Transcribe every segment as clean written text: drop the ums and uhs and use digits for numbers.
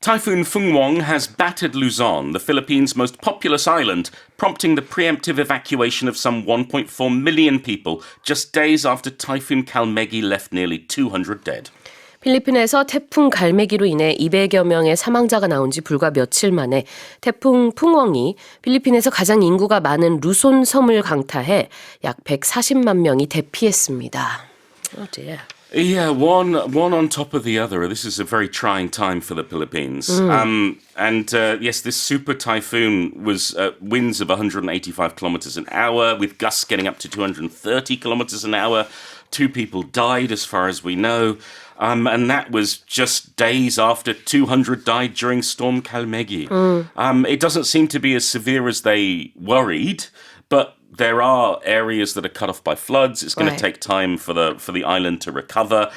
Typhoon Fung-wong has battered Luzon, the Philippines' most populous island, prompting the preemptive evacuation of some 1.4 million people just days after Typhoon Kalmaegi left nearly 200 dead. 필리핀에서 태풍 갈매기로 인해 200여 명의 사망자가 나온 지 불과 며칠 만에 태풍 풍웡이 필리핀에서 가장 인구가 많은 루손 섬을 강타해 약 140만 명이 대피했습니다. Oh dear. Yeah, one on top of the other. This is a very trying time for the Philippines. Yes, this super typhoon was winds of 185 kilometers an hour, with gusts getting up to 230 kilometers an hour. 2 people died, as far as we know. And that was just days after 200 died during Storm Kalmaegi. It doesn't seem to be as severe as they worried, but there are areas that are cut off by floods. It's going to take time for the island to recover.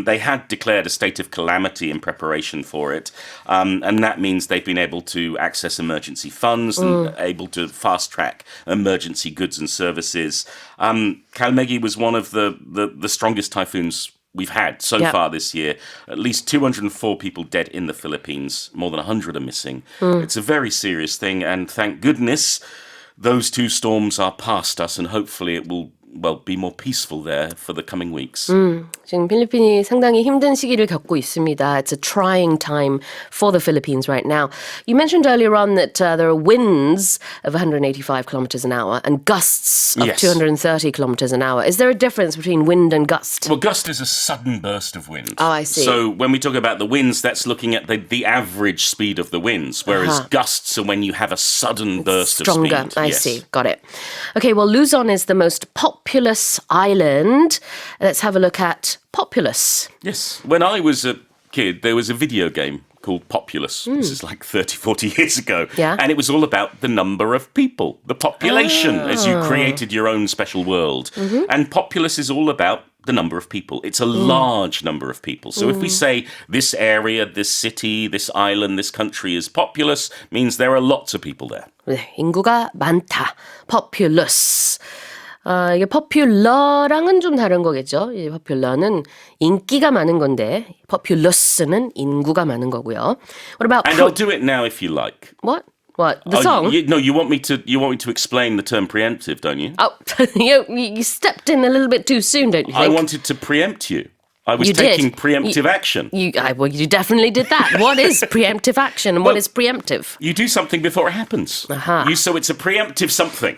They had declared a state of calamity in preparation for it. And that means they've been able to access emergency funds and able to fast-track emergency goods and services. Kalmaegi was one of the strongest typhoons we've had so far this year. At least 204 people dead in the Philippines. More than 100 are missing. It's a very serious thing, and thank goodness those 2 storms are past us, and hopefully it will be more peaceful there for the coming weeks. 지금 필리핀이 상당히 힘든 시기를 겪고 있습니다. It's a trying time for the Philippines right now. You mentioned earlier on that there are winds of 185 kilometers an hour and gusts of 230 kilometers an hour. Is there a difference between wind and gust? Well, gust is a sudden burst of wind. Oh, I see. So when we talk about the winds, that's looking at the average speed of the winds, whereas gusts are when you have a sudden burst of speed. Stronger, I see. Got it. Okay, well, Luzon is the most populous island. Let's have a look at populous. Yes. When I was a kid, there was a video game called Populous. This is like 30, 40 years ago. Yeah. And it was all about the number of people, the population, as you created your own special world. And Populous is all about the number of people. It's a large number of people. So if we say this area, this city, this island, this country is populous, means there are lots of people there. 네, 인구가 많다. Populous. 이게 popular랑은 좀 다른 거겠죠. 이 popular는 인기가 많은 건데 populous는 인구가 많은 거고요. What about And I'll do it now if you like. What? The song? You want me to explain the term preemptive, don't you? Oh, you stepped in a little bit too soon, don't you think? I wanted to preempt you. I was taking preemptive action. You definitely did that. What is preemptive action and what is preemptive? You do something before it happens. So it's a preemptive something.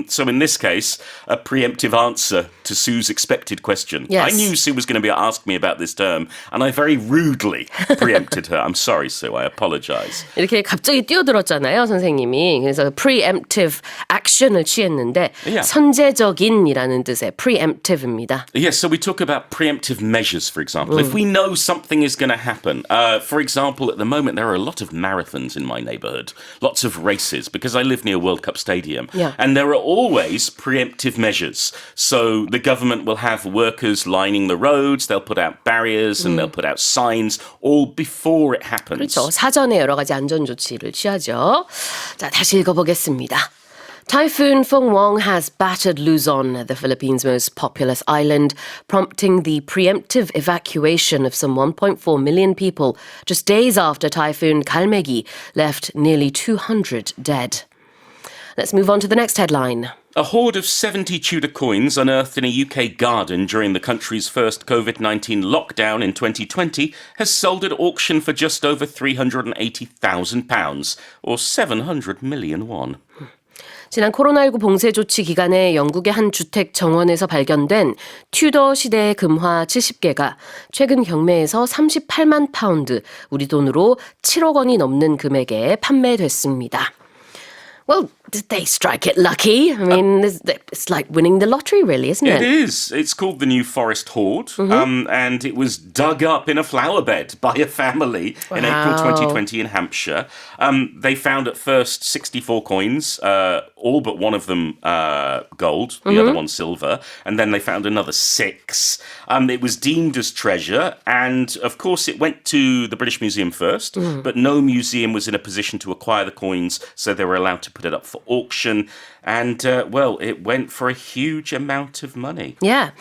So in this case, a preemptive answer to Sue's expected question. Yes. I knew Sue was going to ask me about this term, and I very rudely preempted her. I'm sorry, Sue. I apologize. 이렇게 갑자기 뛰어들었잖아요, 선생님이. 그래서 preemptive action을 취했는데 선제적인이라는 뜻의 preemptive입니다. Yes, so we talk about preemptive measures, for example. If we know something is going to happen, for example, at the moment, there are a lot of marathons in my neighborhood, lots of races, because I live near World Cup Stadium. Yeah. And there are always preemptive measures. So the government will have workers lining the roads, they'll put out barriers and they'll put out signs all before it happens. 그렇죠. 사전에 여러 가지 안전 조치를 취하죠. 자, 다시 읽어보겠습니다. Typhoon Fung-wong has battered Luzon, the Philippines' most populous island, prompting the preemptive evacuation of some 1.4 million people just days after Typhoon Kalmaegi left nearly 200 dead. Let's move on to the next headline. A hoard of 70 Tudor coins unearthed in a UK garden during the country's first COVID-19 lockdown in 2020 has sold at auction for just over £380,000, or 700 million won. 지난 코로나19 봉쇄 조치 기간에 영국의 한 주택 정원에서 발견된 튜더 시대의 금화 70개가 최근 경매에서 38만 파운드, 우리 돈으로 7억 원이 넘는 금액에 판매됐습니다. Well, did they strike it lucky? I mean, it's like winning the lottery, really, isn't it? It is. It's called the New Forest Hoard, and it was dug up in a flower bed by a family in April 2020 in Hampshire. They found at first 64 coins, all but one of them gold, the other one silver, and then they found another 6. It was deemed as treasure, and of course it went to the British Museum first, but no museum was in a position to acquire the coins, so they were allowed to put it up for for auction. And, well, it went for a huge amount of money. Yeah.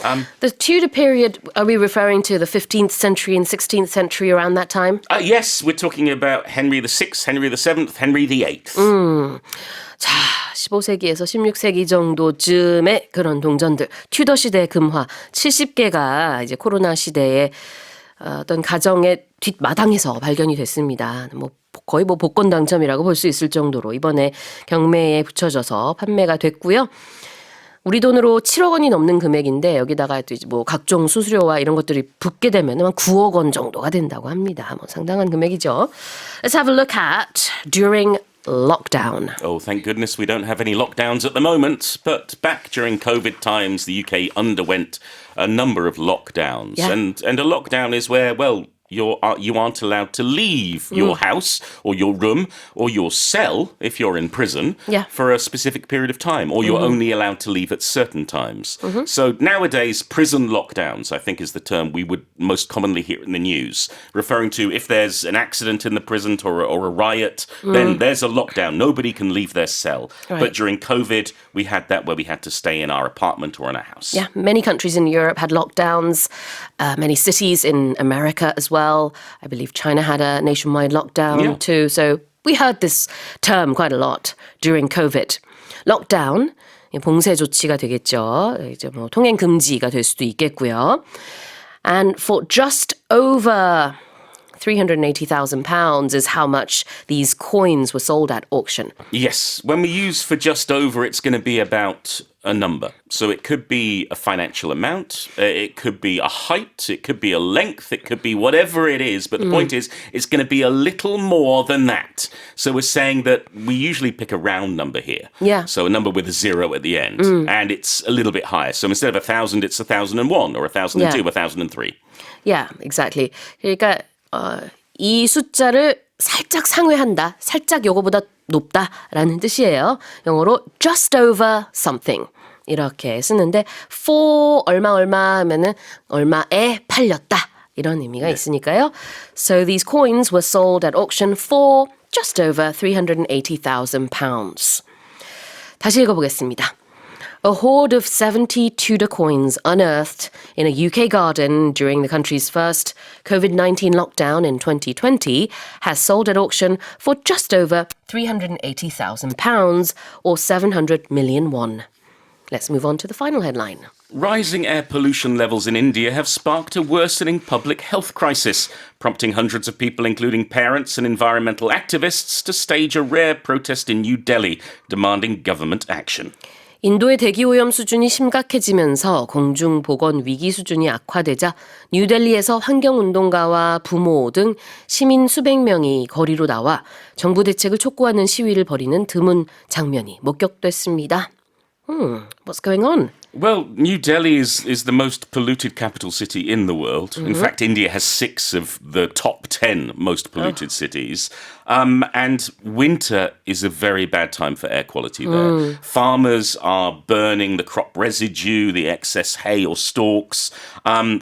The Tudor period, are we referring to the 15th century and 16th century around that time? Yes, we're talking about Henry VI, Henry VII, Henry VIII. 자, 15세기에서 16세기 정도쯤의 그런 동전들. 튜더 시대 금화 70개가 이제 코로나 시대에 어떤 가정의 뒷마당에서 발견이 됐습니다. 거의 복권 당첨이라고 볼 수 있을 정도로 이번에 경매에 붙여져서 판매가 됐고요. 우리 돈으로 7억 원이 넘는 금액인데 여기다가 또 이제 각종 수수료와 이런 것들이 붙게 되면 한 9억 원 정도가 된다고 합니다. 상당한 금액이죠. Let's have a look at during lockdown. Oh, thank goodness we don't have any lockdowns at the moment. But back during COVID times, the UK underwent a number of lockdowns. Yeah. And a lockdown is where, well, you aren't allowed to leave your house or your room or your cell if you're in prison for a specific period of time, or you're only allowed to leave at certain times. So nowadays, prison lockdowns, I think, is the term we would most commonly hear in the news, referring to if there's an accident in the prison or a riot, then there's a lockdown. Nobody can leave their cell. Right. But during COVID, we had that where we had to stay in our apartment or in our house. Yeah, many countries in Europe had lockdowns, many cities in America as well. I believe China had a nationwide lockdown too. So we heard this term quite a lot during COVID. Lockdown, 봉쇄 조치가 되겠죠. 이제 통행금지가 될 수도 있겠고요. And for just over £380,000 is how much these coins were sold at auction. Yes, when we use for just over, it's going to be about a number. So it could be a financial amount, it could be a height, it could be a length, it could be whatever it is. But the point is, it's going to be a little more than that. So we're saying that we usually pick a round number here. Yeah. So a number with a zero at the end. And it's a little bit higher. So instead of 1,000, it's 1,001 or 1,002, 1,003. Yeah, exactly. 그러니까 이 숫자를 살짝 상회한다, 살짝 요거보다 높다라는 뜻이에요. 영어로 just over something 이렇게 쓰는데 for 얼마 하면은 얼마에 팔렸다 이런 의미가 있으니까요. So these coins were sold at auction for just over £380,000. 다시 읽어보겠습니다. A hoard of 70 Tudor coins unearthed in a UK garden during the country's first COVID-19 lockdown in 2020 has sold at auction for just over £380,000 or 700 million won. Let's move on to the final headline. Rising air pollution levels in India have sparked a worsening public health crisis, prompting hundreds of people, including parents and environmental activists, to stage a rare protest in New Delhi, demanding government action. 인도의 대기오염 수준이 심각해지면서 공중보건 위기 수준이 악화되자 뉴델리에서 환경운동가와 부모 등 시민 수백 명이 거리로 나와 정부 대책을 촉구하는 시위를 벌이는 드문 장면이 목격됐습니다. What's going on? Well, New Delhi is the most polluted capital city in the world. In fact, India has 6 of the top 10 most polluted cities. And winter is a very bad time for air quality there. Farmers are burning the crop residue, the excess hay or stalks.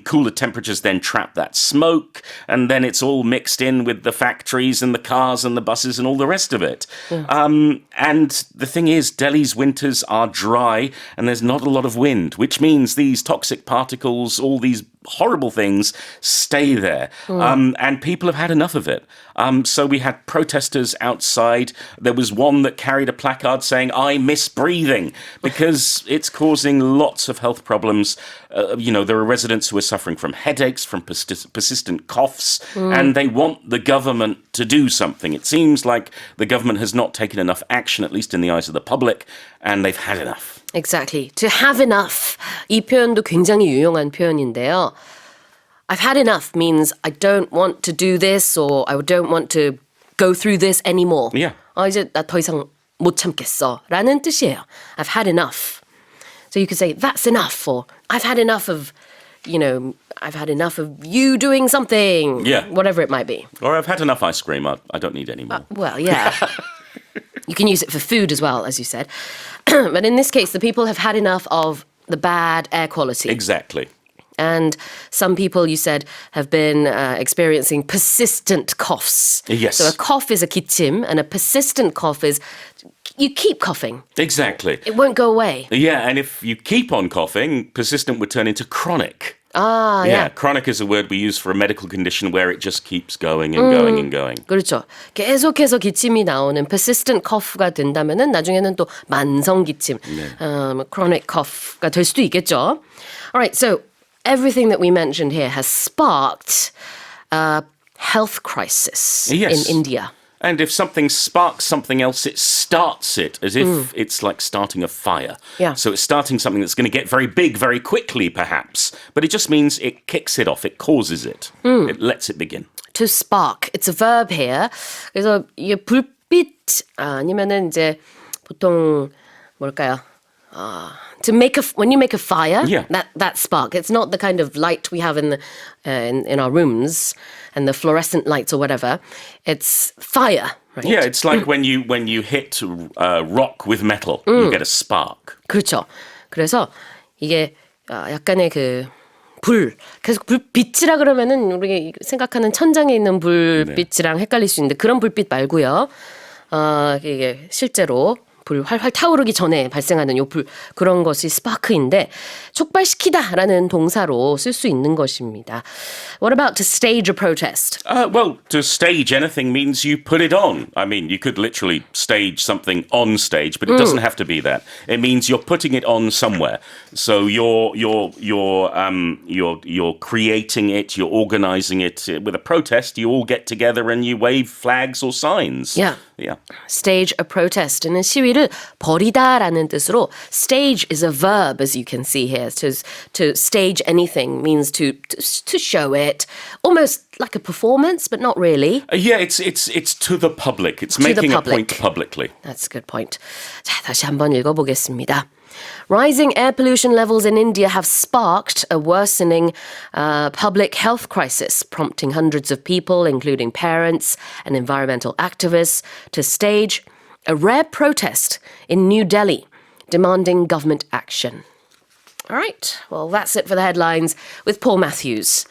Cooler temperatures then trap that smoke, and then it's all mixed in with the factories and the cars and the buses and all the rest of it. And the thing is, Delhi's winters are dry, and there's not a lot of wind, which means these toxic particles, all these horrible things stay there. And people have had enough of it. So we had protesters outside. There was one that carried a placard saying, "I miss breathing," because it's causing lots of health problems. There are residents who are suffering from headaches, from persistent coughs, and they want the government to do something. It seems like the government has not taken enough action, at least in the eyes of the public, and they've had enough. Exactly. To have enough. 이 표현도 굉장히 유용한 표현인데요. I've had enough means I don't want to do this or I don't want to go through this anymore. Yeah. 이제 나 더 이상 못 참겠어 라는 뜻이에요. I've had enough. So you could say that's enough or I've had enough of, I've had enough of you doing something. Yeah. Whatever it might be. Or I've had enough ice cream. I don't need any more. Well, yeah. You can use it for food as well, as you said. But in this case, the people have had enough of the bad air quality. Exactly. And some people, you said, have been experiencing persistent coughs. Yes. So a cough is a 기침, and a persistent cough is you keep coughing. Exactly. It won't go away. Yeah, and if you keep on coughing, persistent would turn into chronic. 아, yeah. Chronic is a word we use for a medical condition where it just keeps going and going and going. 그렇죠. 계속해서 기침이 나오는 persistent cough가 된다면은 나중에는 또 만성 기침, chronic cough가 될 수도 있겠죠. All right, so everything that we mentioned here has sparked a health crisis Yes. in India. And if something sparks something else, it starts it as if it's like starting a fire. Yeah. So it's starting something that's going to get very big very quickly, perhaps. But it just means it kicks it off. It causes it. It lets it begin. To spark. It's a verb here. 그래서 이게 불빛 아니면은 이제 보통 뭘까요? To make when you make a fire, Yeah. that spark. It's not the kind of light we have in our rooms and the fluorescent lights or whatever. It's fire, right? Yeah, it's like when you hit rock with metal, you get a spark. 그렇죠. 그래서 이게 약간의 그 불. 계속 불빛이라 그러면은 우리가 생각하는 천장에 있는 불빛이랑 헷갈릴 수 있는데 그런 불빛 말고요. 이게 실제로 불 활활 타오르기 전에 발생하는 요 불 그런 것이 스파크인데 촉발시키다라는 동사로 쓸 수 있는 것입니다. What about to stage a protest? Well, to stage anything means you put it on. I mean, you could literally stage something on stage, but it doesn't have to be that. It means you're putting it on somewhere. So you're creating it, you're organizing it with a protest. You all get together and you wave flags or signs. Yeah. Yeah. Stage a protest는 시위를 벌이다라는 뜻으로 stage is a verb as you can see here. To stage anything means to show it, almost like a performance, but not really. Yeah, it's to the public. It's To the making a public. point publicly. That's a good point. 자, 다시 한번 읽어보겠습니다. Rising air pollution levels in India have sparked a worsening public health crisis, prompting hundreds of people, including parents and environmental activists, to stage a rare protest in New Delhi, demanding government action. All right, well, that's it for the headlines with Paul Matthews.